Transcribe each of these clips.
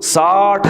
60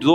2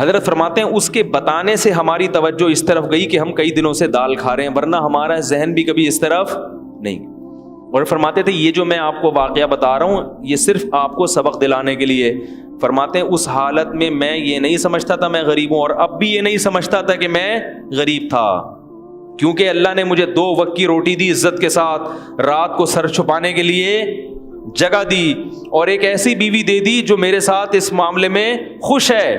حضرت فرماتے ہیں اس کے بتانے سے ہماری توجہ اس طرف گئی کہ ہم کئی دنوں سے دال کھا رہے ہیں، ورنہ ہمارا ذہن بھی کبھی اس طرف نہیں۔ اور فرماتے تھے یہ جو میں آپ کو واقعہ بتا رہا ہوں یہ صرف آپ کو سبق دلانے کے لیے۔ فرماتے ہیں اس حالت میں میں یہ نہیں سمجھتا تھا میں غریب ہوں، اور اب بھی یہ نہیں سمجھتا تھا کہ میں غریب تھا، کیونکہ اللہ نے مجھے 2 وقت کی روٹی دی عزت کے ساتھ، رات کو سر چھپانے کے لیے جگہ دی، اور ایک ایسی بیوی دے دی جو میرے ساتھ اس معاملے میں خوش ہے۔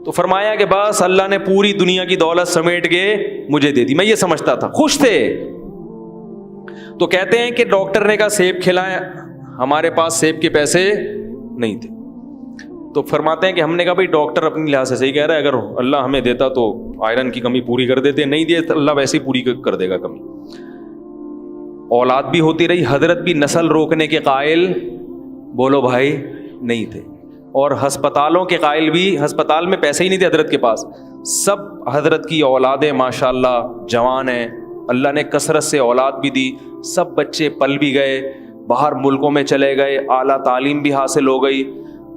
تو فرمایا کہ بس اللہ نے پوری دنیا کی دولت سمیٹ کے مجھے دے دی، میں یہ سمجھتا تھا، خوش تھے۔ تو کہتے ہیں کہ ڈاکٹر نے کہا سیب کھلائیں، ہمارے پاس سیب کے پیسے نہیں تھے۔ تو فرماتے ہیں کہ ہم نے کہا بھائی ڈاکٹر اپنی لحاظ سے صحیح کہہ رہا ہے، اگر اللہ ہمیں دیتا تو آئرن کی کمی پوری کر دیتے، نہیں دے تو اللہ ویسے ہی پوری کر دے گا کمی۔ اولاد بھی ہوتی رہی، حضرت بھی نسل روکنے کے قائل بولو بھائی نہیں تھے، اور ہسپتالوں کے قائل بھی، ہسپتال میں پیسے ہی نہیں تھے حضرت کے پاس۔ سب حضرت کی اولادیں ماشاءاللہ جوان ہیں، اللہ نے کثرت سے اولاد بھی دی، سب بچے پل بھی گئے، باہر ملکوں میں چلے گئے، اعلیٰ تعلیم بھی حاصل ہو گئی۔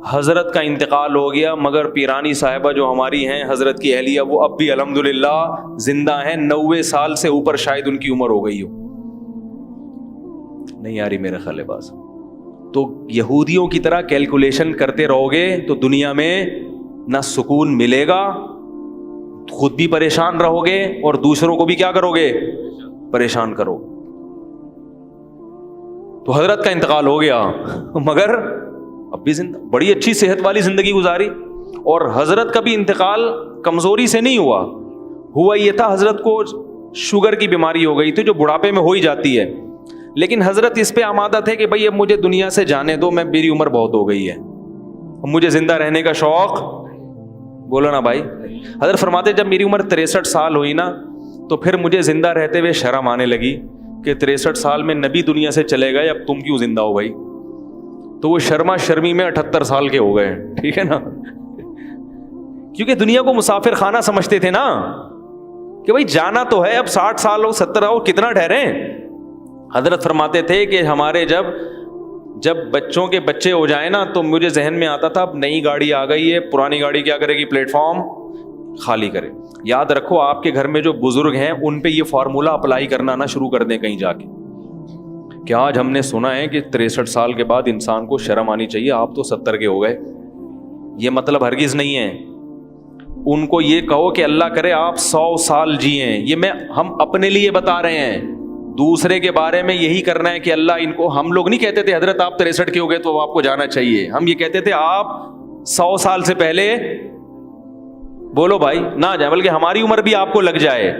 حضرت کا انتقال ہو گیا، مگر پیرانی صاحبہ جو ہماری ہیں حضرت کی اہلیہ، وہ اب بھی الحمدللہ زندہ ہیں، 90 سال سے اوپر شاید ان کی عمر ہو گئی ہو، نہیں آ رہی میرے خیال باز۔ تو یہودیوں کی طرح کیلکولیشن کرتے رہو گے تو دنیا میں نہ سکون ملے گا، خود بھی پریشان رہو گے اور دوسروں کو بھی کیا کرو گے، پریشان کرو۔ تو حضرت کا انتقال ہو گیا مگر اب بھی زندہ، بڑی اچھی صحت والی زندگی گزاری، اور حضرت کا بھی انتقال کمزوری سے نہیں ہوا یہ تھا حضرت کو شوگر کی بیماری ہو گئی تھی جو بڑھاپے میں ہو ہی جاتی ہے، لیکن حضرت اس پہ آمادہ تھے کہ بھائی اب مجھے دنیا سے جانے دو، میں میری عمر بہت ہو گئی ہے، اب مجھے زندہ رہنے کا شوق، بولو نا بھائی۔ حضرت فرماتے جب میری عمر 63 سال ہوئی نا تو پھر مجھے زندہ رہتے ہوئے شرم آنے لگی کہ 63 سال میں نبی دنیا سے چلے گئے، اب تم کیوں زندہ ہو بھائی؟ تو وہ شرما شرمی میں 78 سال کے ہو گئے، ٹھیک ہے نا، کیونکہ دنیا کو مسافر خانہ سمجھتے تھے نا، کہ بھائی جانا تو ہے، اب 60 سال ہو 70 ہو کتنا ٹھہرے۔ حضرت فرماتے تھے کہ ہمارے جب بچوں کے بچے ہو جائیں نا تو مجھے ذہن میں آتا تھا اب نئی گاڑی آ گئی ہے، پرانی گاڑی کیا کرے گی، پلیٹ فارم خالی کرے۔ یاد رکھو آپ کے گھر میں جو بزرگ ہیں ان پہ یہ فارمولا اپلائی کرنا نہ شروع کر دیں کہیں جا کے، کہ آج ہم نے سنا ہے کہ 63 سال کے بعد انسان کو شرم آنی چاہیے، آپ تو 70 کے ہو گئے، یہ مطلب ہرگز نہیں ہے۔ ان کو یہ کہو کہ اللہ کرے آپ 100 سال جئیں، یہ ہم اپنے لیے بتا رہے ہیں، دوسرے کے بارے میں یہی کرنا ہے کہ اللہ ان کو، ہم لوگ نہیں کہتے تھے حضرت آپ 63 کے ہو گئے تو آپ کو جانا چاہیے، ہم یہ کہتے تھے آپ 100 سال سے پہلے بولو بھائی نہ جائے، بلکہ ہماری عمر بھی آپ کو لگ جائے۔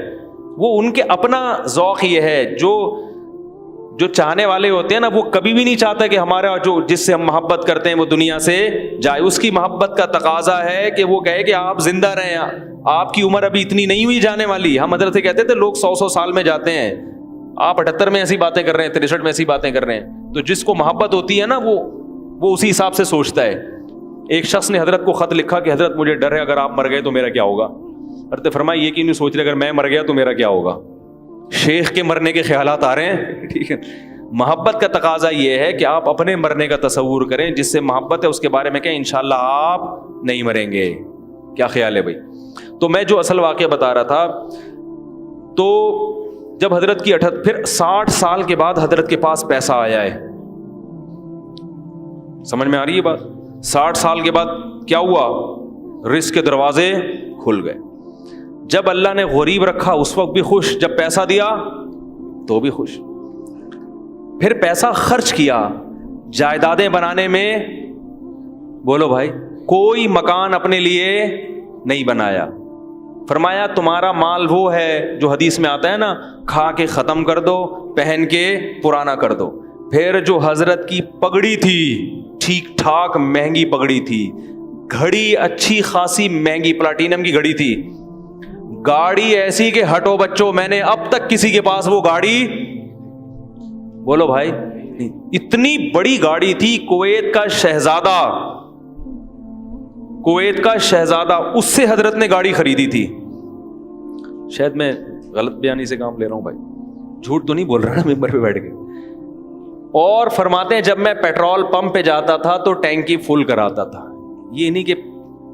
وہ ان کے اپنا ذوق یہ ہے، جو چاہنے والے ہوتے ہیں نا وہ کبھی بھی نہیں چاہتا کہ ہمارا جو جس سے ہم محبت کرتے ہیں وہ دنیا سے جائے، اس کی محبت کا تقاضا ہے کہ وہ کہے کہ آپ زندہ رہیں، آپ کی عمر ابھی اتنی نہیں ہوئی جانے والی۔ ہم حضرت سے کہتے تھے لوگ 100 سال میں جاتے ہیں، آپ 78 میں ایسی باتیں کر رہے ہیں، 63 میں ایسی باتیں کر رہے ہیں۔ تو جس کو محبت ہوتی ہے نا وہ اسی حساب سے سوچتا ہے۔ ایک شخص نے حضرت کو خط لکھا کہ حضرت مجھے ڈر ہے اگر آپ مر گئے تو میرا کیا ہوگا۔ حضرت فرمایا یہ کیوں نہیں سوچ رہے اگر میں مر گیا تو میرا کیا ہوگا۔ شیخ کے مرنے کے خیالات آ رہے ہیں، ٹھیک ہے۔ محبت کا تقاضا یہ ہے کہ آپ اپنے مرنے کا تصور کریں، جس سے محبت ہے اس کے بارے میں کہیں انشاءاللہ آپ نہیں مریں گے۔ کیا خیال ہے بھائی؟ تو میں جو اصل واقعہ بتا رہا تھا، تو جب حضرت کی پھر 60 سال کے بعد حضرت کے پاس پیسہ آیا ہے، سمجھ میں آ رہی ہے بات؟ 60 سال کے بعد کیا ہوا؟ رزق کے دروازے کھل گئے۔ جب اللہ نے غریب رکھا اس وقت بھی خوش، جب پیسہ دیا تو بھی خوش۔ پھر پیسہ خرچ کیا جائیدادیں بنانے میں، بولو بھائی، کوئی مکان اپنے لیے نہیں بنایا۔ فرمایا تمہارا مال وہ ہے جو حدیث میں آتا ہے نا، کھا کے ختم کر دو، پہن کے پرانا کر دو۔ پھر جو حضرت کی پگڑی تھی، ٹھیک ٹھاک مہنگی پگڑی تھی، گھڑی اچھی خاصی مہنگی پلاٹینم کی گھڑی تھی، گاڑی ایسی کہ ہٹو بچوں، میں نے اب تک کسی کے پاس وہ گاڑی، بولو بھائی، اتنی بڑی گاڑی تھی، کویت کا شہزادہ اس سے حضرت نے گاڑی خریدی تھی۔ شاید میں غلط بیانی سے کام لے رہا ہوں بھائی، جھوٹ تو نہیں بول رہا نا ممبر پہ بیٹھ کے۔ اور فرماتے ہیں جب میں پیٹرول پمپ پہ جاتا تھا تو ٹینکی فل کراتا تھا، یہ نہیں کہ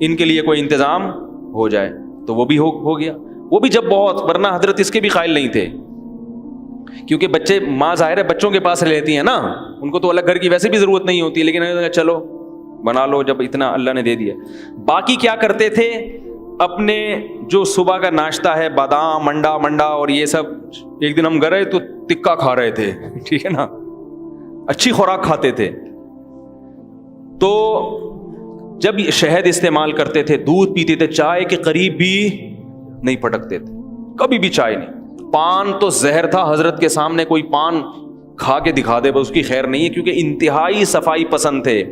ان کے لیے کوئی انتظام ہو جائے. تو وہ بھی ہو گیا. وہ بھی جب بہت, ورنہ حضرت اس کے بھی قائل نہیں تھے, کیونکہ بچے ماں ظاہر ہے بچوں کے پاس لیتی ہیں نا, ان کو تو الگ گھر کی ویسے بھی ضرورت نہیں ہوتی, لیکن چلو بنا لو جب اتنا اللہ نے دے دیا. باقی کیا کرتے تھے, اپنے جو صبح کا ناشتہ ہے بادام منڈا اور یہ سب, ایک دن ہم گئے تو تکا کھا رہے تھے, ٹھیک ہے نا, اچھی خوراک کھاتے تھے. تو جب شہد استعمال کرتے تھے, دودھ پیتے تھے, چائے کے قریب بھی نہیں پٹکتے تھے, کبھی بھی چائے نہیں. پان تو زہر تھا, حضرت کے سامنے کوئی پان کھا کے دکھا دے بس اس کی خیر نہیں ہے, کیونکہ انتہائی صفائی پسند تھے.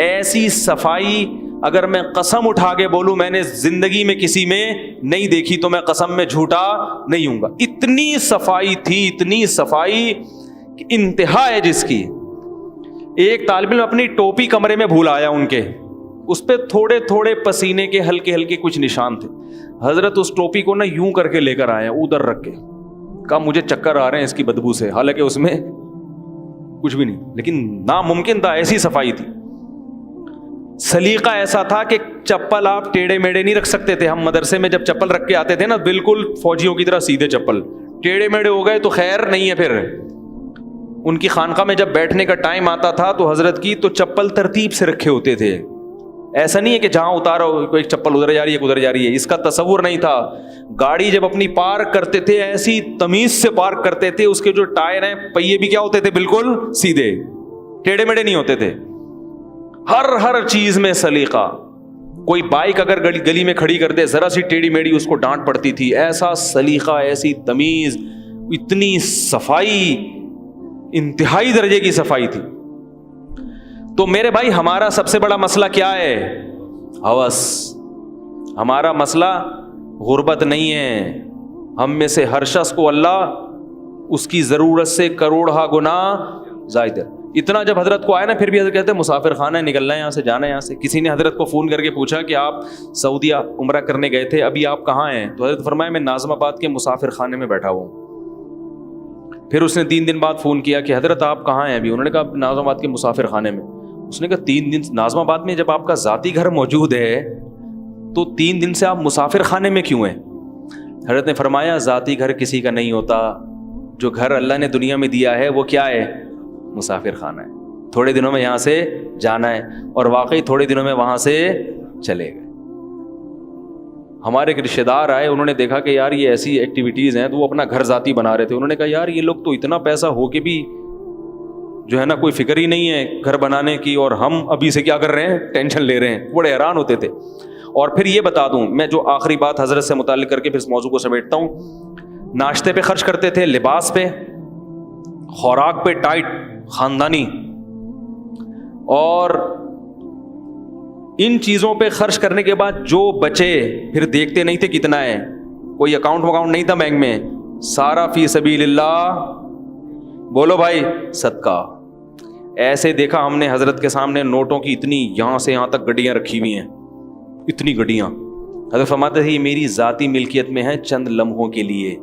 ایسی صفائی اگر میں قسم اٹھا کے بولوں میں نے زندگی میں کسی میں نہیں دیکھی تو میں قسم میں جھوٹا نہیں ہوں گا. اتنی صفائی تھی, اتنی صفائی کہ انتہا ہے جس کی. ایک طالب علم اپنی ٹوپی کمرے میں بھول آیا ان کے, اس پہ تھوڑے تھوڑے پسینے کے ہلکے ہلکے کچھ نشان تھے. حضرت اس ٹوپی کو نا یوں کر کے لے کر آئے, ادھر رکھ کے, کہا مجھے چکر آ رہے ہیں اس کی بدبو سے, حالانکہ اس میں کچھ بھی نہیں, لیکن ناممکن تھا, ایسی صفائی تھی. سلیقہ ایسا تھا کہ چپل آپ ٹیڑھے میڑے نہیں رکھ سکتے تھے. ہم مدرسے میں جب چپل رکھ کے آتے تھے نا, بالکل فوجیوں کی طرح سیدھے چپل, ٹیڑھے میڑے ہو گئے تو خیر نہیں ہے. پھر ان کی خانقاہ میں جب بیٹھنے کا ٹائم آتا تھا تو حضرت کی تو چپل ترتیب سے رکھے ہوتے تھے. ایسا نہیں ہے کہ جہاں اتارو کوئی چپل ادھر جا رہی ہے ادھر جا رہی ہے, اس کا تصور نہیں تھا. گاڑی جب اپنی پارک کرتے تھے ایسی تمیز سے پارک کرتے تھے, اس کے جو ٹائر ہیں پہیے بھی کیا ہوتے تھے, بالکل سیدھے, ٹیڑھے میڑے نہیں ہوتے تھے. ہر چیز میں سلیقہ. کوئی بائک اگر گلی میں کھڑی کر دے, ذرا سی ٹیڑھی میڑھی اس کو ڈانٹ پڑتی تھی. ایسا سلیقہ, ایسی تمیز, اتنی صفائی, انتہائی درجے کی صفائی تھی. تو میرے بھائی ہمارا سب سے بڑا مسئلہ کیا ہے, ہوس. ہمارا مسئلہ غربت نہیں ہے. ہم میں سے ہر شخص کو اللہ اس کی ضرورت سے کروڑہ گنا زائد ہے. اتنا جب حضرت کو آیا نا, پھر بھی حضرت کہتے ہیں مسافر خانہ ہے, نکلنا ہے یہاں سے, جانا ہے یہاں سے. کسی نے حضرت کو فون کر کے پوچھا کہ آپ سعودیہ عمرہ کرنے گئے تھے, ابھی آپ کہاں ہیں؟ تو حضرت فرمایا میں ناظم آباد کے مسافر خانے میں بیٹھا ہوں. پھر اس نے 3 دن بعد فون کیا کہ حضرت آپ کہاں ہیں ابھی؟ انہوں نے کہا ناظم آباد کے مسافر خانے میں. اس نے کہا 3 دن ناظم آباد میں جب آپ کا ذاتی گھر موجود ہے تو 3 دن سے آپ مسافر خانے میں کیوں ہیں؟ حضرت نے فرمایا ذاتی گھر کسی کا نہیں ہوتا, جو گھر اللہ نے دنیا میں دیا ہے وہ کیا ہے, مسافر خانہ ہے. تھوڑے دنوں میں یہاں سے جانا ہے, اور واقعی تھوڑے دنوں میں وہاں سے چلے گئے. ہمارے ایک رشتے دار آئے, انہوں نے دیکھا کہ یار یہ ایسی ایکٹیویٹیز ہیں, تو وہ اپنا گھر ذاتی بنا رہے تھے. انہوں نے کہا یار یہ لوگ تو اتنا پیسہ ہو کے بھی جو ہے نا کوئی فکر ہی نہیں ہے گھر بنانے کی, اور ہم ابھی سے کیا کر رہے ہیں, ٹینشن لے رہے ہیں. بڑے حیران ہوتے تھے. اور پھر یہ بتا دوں میں, جو آخری بات حضرت سے متعلق کر کے پھر اس موضوع کو سمیٹتا ہوں. ناشتے پہ خرچ کرتے تھے, لباس پہ, خوراک پہ ٹائٹ خاندانی, اور ان چیزوں پہ خرچ کرنے کے بعد جو بچے پھر دیکھتے نہیں تھے کتنا ہے, کوئی اکاؤنٹ وکاؤنٹ نہیں تھا بینک میں, سارا فی سبیل اللہ, بولو بھائی صدقہ. ایسے دیکھا ہم نے حضرت کے سامنے نوٹوں کی اتنی یہاں سے یہاں تک گڈیاں رکھی ہوئی ہیں, اتنی گڈیاں. حضرت فرماتے تھے یہ میری ذاتی ملکیت میں ہے چند لمحوں کے لیے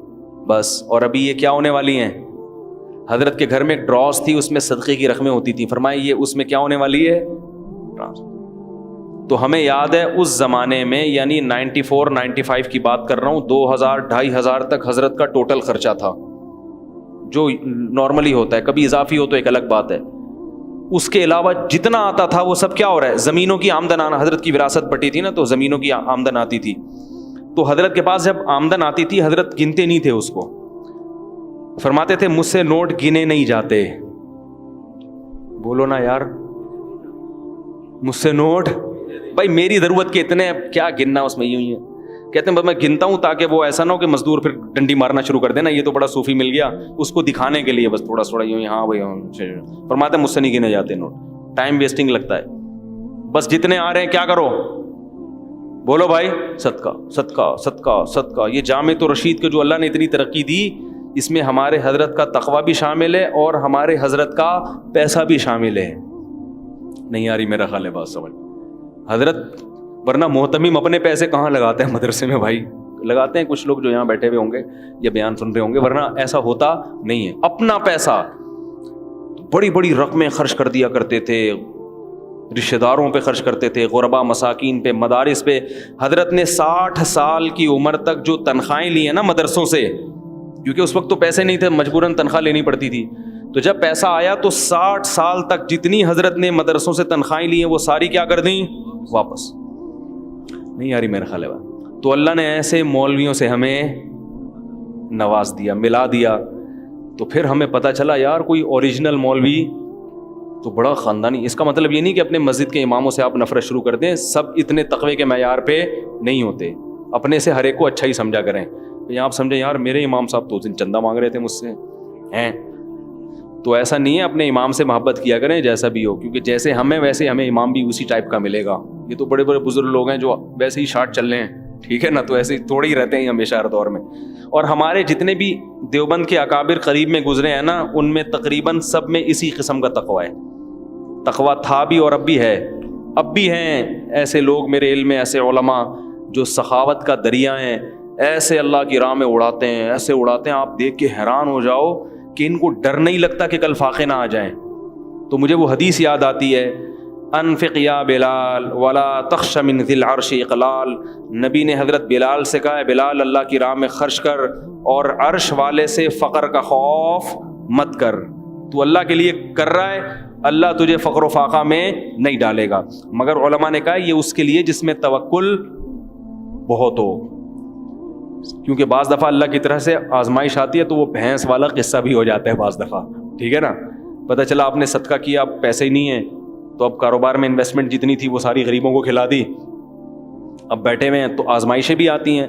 بس, اور ابھی یہ کیا ہونے والی ہیں. حضرت کے گھر میں ایک ڈراز تھی, اس میں صدقے کی رقمیں ہوتی تھیں. فرمایا یہ اس میں کیا ہونے والی ہے, تو ہمیں یاد ہے اس زمانے میں, یعنی 94-95 کی بات کر رہا ہوں, 2000-2500 تک حضرت کا ٹوٹل خرچہ تھا, جو نارملی ہوتا ہے. کبھی اضافی ہو تو ایک الگ بات ہے. اس کے علاوہ جتنا آتا تھا وہ سب کیا ہو رہا ہے, زمینوں کی آمدن آنا. حضرت کی وراثت بٹی تھی نا, تو زمینوں کی آمدن آتی تھی. تو حضرت کے پاس جب آمدن آتی تھی, حضرت گنتے نہیں تھے اس کو. فرماتے تھے مجھ سے نوٹ گنے نہیں جاتے. بولو نا یار, مجھ سے نوٹ, بھائی میری ضرورت کے اتنے, کیا گننا اس میں. یوں ہی ہے, کہتے ہیں میں گنتا ہوں تاکہ وہ ایسا نہ ہو کہ مزدور پھر ڈنڈی مارنا شروع کر دینا, یہ تو بڑا صوفی مل گیا, اس کو دکھانے کے لیے بس تھوڑا تھوڑا یوں ہی. ہاں بھائی, فرماتے مجھ سے نہیں گنے جاتے نوٹ, ٹائم ویسٹنگ لگتا ہے. بس جتنے آ رہے ہیں کیا کرو, بولو بھائی صدقہ صدقہ صدقہ صدقہ. یہ جامع رشید کو جو اللہ نے اتنی ترقی دی, اس میں ہمارے حضرت کا تقویٰ بھی شامل ہے اور ہمارے حضرت کا پیسہ بھی شامل ہے. نہیں آ رہی میرا خیال ہے بات سمجھ حضرت, ورنہ محتمم اپنے پیسے کہاں لگاتے ہیں مدرسے میں بھائی, لگاتے ہیں کچھ لوگ جو یہاں بیٹھے ہوئے ہوں گے یا بیان سن رہے ہوں گے, ورنہ ایسا ہوتا نہیں ہے. اپنا پیسہ بڑی بڑی رقمیں خرچ کر دیا کرتے تھے, رشتہ داروں پہ خرچ کرتے تھے, غربا مساکین پہ, مدارس پہ. حضرت نے 60 سال کی عمر تک جو تنخواہیں لی ہیں نا مدرسوں سے, کیونکہ اس وقت تو پیسے نہیں تھے, مجبوراً تنخواہ لینی پڑتی تھی, تو جب پیسہ آیا تو 60 سال تک جتنی حضرت نے مدرسوں سے تنخواہیں لی ہیں وہ ساری کیا کر دیں, واپس. نہیں یاری میرا خیال ہے. تو اللہ نے ایسے مولویوں سے ہمیں نواز دیا, ملا دیا. تو پھر ہمیں پتہ چلا یار کوئی اوریجنل مولوی تو بڑا خاندانی. اس کا مطلب یہ نہیں کہ اپنے مسجد کے اماموں سے آپ نفرت شروع کر دیں, سب اتنے تقوی کے معیار پہ نہیں ہوتے. اپنے سے ہر ایک کو اچھا ہی سمجھا کریں. آپ سمجھیں یار میرے امام صاحب تو چندہ مانگ رہے تھے مجھ سے ہیں, تو ایسا نہیں ہے. اپنے امام سے محبت کیا کریں جیسا بھی ہو, کیونکہ جیسے ہمیں ویسے ہمیں امام بھی اسی ٹائپ کا ملے گا. یہ تو بڑے بڑے بزرگ لوگ ہیں جو ویسے ہی شارٹ چل رہے ہیں, ٹھیک ہے نا, تو ایسے تھوڑے ہی رہتے ہیں ہمیشہ ہر دور میں. اور ہمارے جتنے بھی دیوبند کے اکابر قریب میں گزرے ہیں نا, ان میں تقریباً سب میں اسی قسم کا تقوی ہے. تقوی تھا بھی اور اب بھی ہے. اب بھی ہیں ایسے لوگ میرے علم میں, ایسے علماء جو سخاوت کا دریا ہیں, ایسے اللہ کی راہ میں اڑاتے ہیں, ایسے اڑاتے ہیں آپ دیکھ کے حیران ہو جاؤ کہ ان کو ڈر نہیں لگتا کہ کل فاقے نہ آ جائیں. تو مجھے وہ حدیث یاد آتی ہے, انفق یا بلال ولا تخش من ذی العرش اقلال. نبی نے حضرت بلال سے کہا ہے بلال اللہ کی راہ میں خرچ کر اور عرش والے سے فقر کا خوف مت کر. تو اللہ کے لیے کر رہا ہے, اللہ تجھے فقر و فاقہ میں نہیں ڈالے گا. مگر علماء نے کہا یہ اس کے لیے جس میں توکل بہت ہو, کیونکہ بعض دفعہ اللہ کی طرح سے آزمائش آتی ہے تو وہ بھینس والا قصہ بھی ہو جاتا ہے بعض دفعہ, ٹھیک ہے نا. پتہ چلا آپ نے صدقہ کیا, اب پیسے ہی نہیں ہیں, تو اب کاروبار میں انویسٹمنٹ جتنی تھی وہ ساری غریبوں کو کھلا دی, اب بیٹھے ہوئے ہیں. تو آزمائشیں بھی آتی ہیں,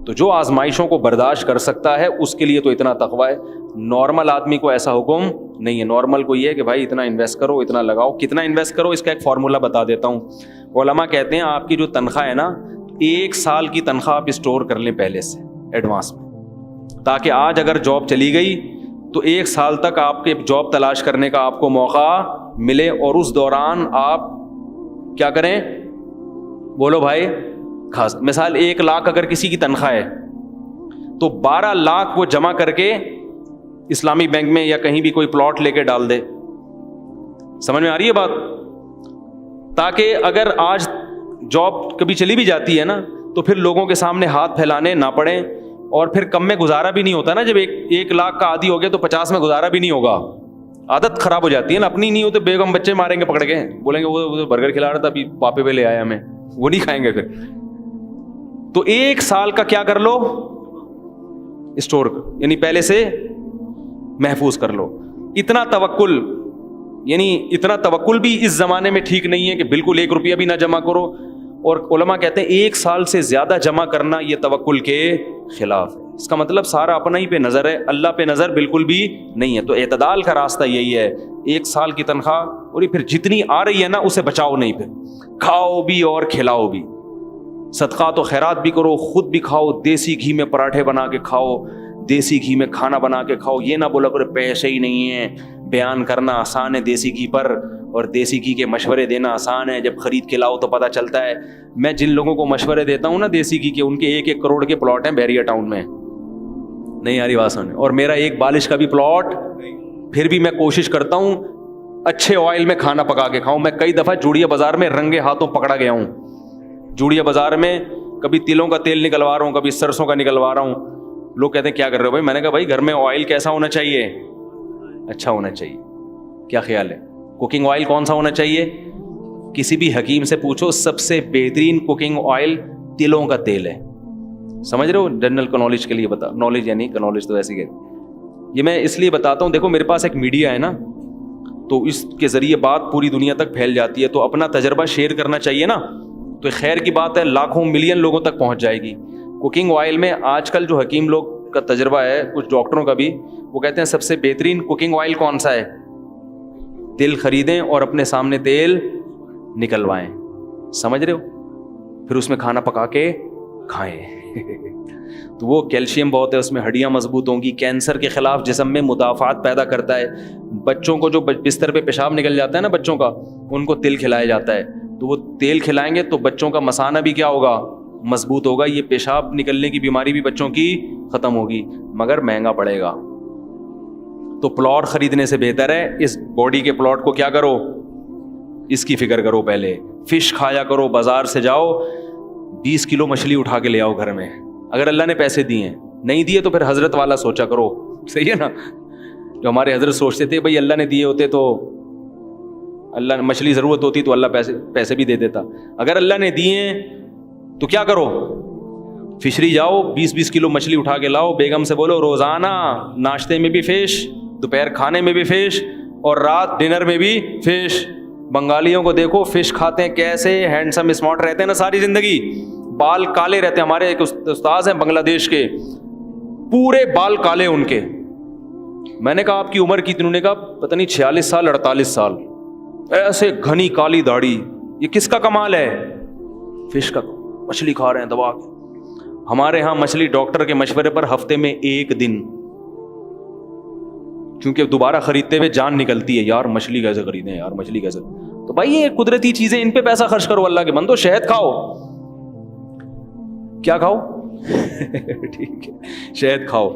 تو جو آزمائشوں کو برداشت کر سکتا ہے اس کے لیے تو اتنا تقوی ہے. نارمل آدمی کو ایسا حکم نہیں ہے. نارمل کو یہ ہے کہ بھائی اتنا انویسٹ کرو, اتنا لگاؤ. کتنا انویسٹ کرو اس کا ایک فارمولا بتا دیتا ہوں. علماء کہتے ہیں آپ کی جو تنخواہ ہے نا, 1 سال کی تنخواہ آپ اسٹور کر لیں پہلے سے ایڈوانس میں, تاکہ آج اگر جاب چلی گئی تو 1 سال تک آپ کے جاب تلاش کرنے کا آپ کو موقع ملے, اور اس دوران آپ کیا کریں, بولو بھائی. خاص مثال 1 لاکھ اگر کسی کی تنخواہ ہے تو 12 لاکھ وہ جمع کر کے اسلامی بینک میں یا کہیں بھی کوئی پلاٹ لے کے ڈال دے. سمجھ میں آ رہی ہے بات؟ تاکہ اگر آج جاب کبھی چلی بھی جاتی ہے نا تو پھر لوگوں کے سامنے ہاتھ پھیلانے نہ پڑیں, اور پھر کم میں گزارا بھی نہیں ہوتا نا. جب 1 لاکھ کا عادی ہو گیا تو 50 میں گزارا بھی نہیں ہوگا, عادت خراب ہو جاتی ہے نا. اپنی نہیں ہوتے بیگم بچے ماریں گے پکڑ کے, بولیں گے وہ برگر کھلا رہا تھا ابھی پاپے پہ لے آیا ہمیں, وہ نہیں کھائیں گے پھر. تو 1 سال کا کیا کر لو, اسٹور, یعنی پہلے سے محفوظ کر لو. اتنا توکل, یعنی اتنا توکل بھی اس زمانے میں ٹھیک نہیں ہے کہ بالکل 1 روپیہ بھی نہ جمع کرو. اور علماء کہتے ہیں 1 سال سے زیادہ جمع کرنا یہ توکل کے خلاف ہے. اس کا مطلب سارا اپنا ہی پہ نظر ہے, اللہ پہ نظر بالکل بھی نہیں ہے. تو اعتدال کا راستہ یہی ہے, 1 سال کی تنخواہ, اور پھر جتنی آ رہی ہے نا اسے بچاؤ نہیں, پھر کھاؤ بھی اور کھلاؤ بھی. صدقات و خیرات بھی کرو, خود بھی کھاؤ, دیسی گھی میں پراٹھے بنا کے کھاؤ, دیسی گھی میں کھانا بنا کے کھاؤ. یہ نہ بولا کرو پیسے ہی نہیں ہیں. بیان کرنا آسان ہے دیسی گھی پر, اور دیسی گھی کے مشورے دینا آسان ہے. جب خرید کے لاؤ تو پتہ چلتا ہے. میں جن لوگوں کو مشورے دیتا ہوں نا دیسی گھی کے, ان کے 1-1 کروڑ کے پلاٹ ہیں بحریہ ٹاؤن میں. نہیں آ رہی بات سمجھ؟ اور میرا 1 بالش کا بھی پلاٹ. پھر بھی میں کوشش کرتا ہوں اچھے آئل میں کھانا پکا کے کھاؤں. میں کئی دفعہ جوڑیا بازار میں رنگے ہاتھوں پکڑا گیا ہوں. جوڑیا بازار میں کبھی تلوں کا تیل نکلوا رہا ہوں, کبھی سرسوں کا نکلوا رہا ہوں. لوگ کہتے ہیں کیا کر رہے ہو بھائی؟ میں نے کہا بھائی گھر میں آئل کیسا ہونا چاہیے, اچھا ہونا چاہیے. کیا خیال ہے کوکنگ آئل کون سا ہونا چاہیے؟ کسی بھی حکیم سے پوچھو, سب سے بہترین کوکنگ آئل تلوں کا تیل ہے. سمجھ رہے ہو؟ جنرل کا نالج کے لیے بتا, نالج یعنی کا نالج تو ایسے ہی. یہ میں اس لیے بتاتا ہوں, دیکھو میرے پاس ایک میڈیا ہے نا, تو اس کے ذریعے بات پوری دنیا تک پھیل جاتی ہے, تو اپنا تجربہ شیئر کرنا چاہیے نا. تو خیر کی بات ہے, لاکھوں ملین لوگوں تک پہنچ جائے گی. کوکنگ آئل میں آج کل جو حکیم لوگ کا تجربہ ہے, کچھ ڈاکٹروں کا بھی, وہ کہتے ہیں سب سے بہترین کوکنگ آئل کون سا ہے؟ تیل خریدیں اور اپنے سامنے تیل نکلوائیں. سمجھ رہے ہو؟ پھر اس میں کھانا پکا کے کھائیں. تو وہ کیلشیم بہت ہے اس میں, ہڈیاں مضبوط ہوں گی, کینسر کے خلاف جسم میں مدافعات پیدا کرتا ہے. بچوں کو جو بستر پہ پیشاب نکل جاتا ہے نا بچوں کا, ان کو تل کھلایا جاتا ہے. تو وہ تیل کھلائیں گے تو بچوں کا مثانہ بھی کیا ہوگا؟ مضبوط ہوگا. یہ پیشاب نکلنے کی بیماری بھی بچوں کی ختم ہوگی, مگر مہنگا پڑے گا. تو پلاٹ خریدنے سے بہتر ہے اس باڈی کے پلاٹ کو کیا کرو, اس کی فکر کرو پہلے. فش کھایا کرو, بازار سے جاؤ 20 کلو مچھلی اٹھا کے لے آؤ گھر میں, اگر اللہ نے پیسے دیے ہیں. نہیں دیے تو پھر حضرت والا سوچا کرو, صحیح ہے نا. جو ہمارے حضرت سوچتے تھے بھائی اللہ نے دیے ہوتے تو اللہ نے مچھلی ضرورت ہوتی تو اللہ پیسے بھی دے دیتا. اگر اللہ نے دیے تو کیا کرو, فشری جاؤ 20 کلو مچھلی اٹھا کے لاؤ, بیگم سے بولو روزانہ ناشتے میں بھی فش, دوپہر کھانے میں بھی فش, اور رات ڈنر میں بھی فش. بنگالیوں کو دیکھو فش کھاتے ہیں کیسے ہینڈسم اسمارٹ رہتے ہیں نا ساری زندگی, بال کالے رہتے ہیں. ہمارے ایک استاذ ہیں بنگلہ دیش کے, پورے بال کالے ان کے. میں نے کہا آپ کی عمر کتنی؟ انہوں نے کہا پتہ نہیں 46 سال 48 سال. ایسے گھنی کالی داڑھی, یہ کس کا کمال ہے؟ فش کا, مچھلی کھا رہے ہیں دبا کے. ہمارے ہاں مچھلی ڈاکٹر کے مشورے پر ہفتے میں 1 دن, کیونکہ دوبارہ خریدتے ہوئے جان نکلتی ہے, یار مچھلی کیسے خریدیں, یار مچھلی کیسے. تو بھائی یہ قدرتی چیزیں, ان پہ پیسہ خرچ کرو اللہ کے بندو. شہد کھاؤ, کیا کھاؤ ٹھیک ہے شہد کھاؤ.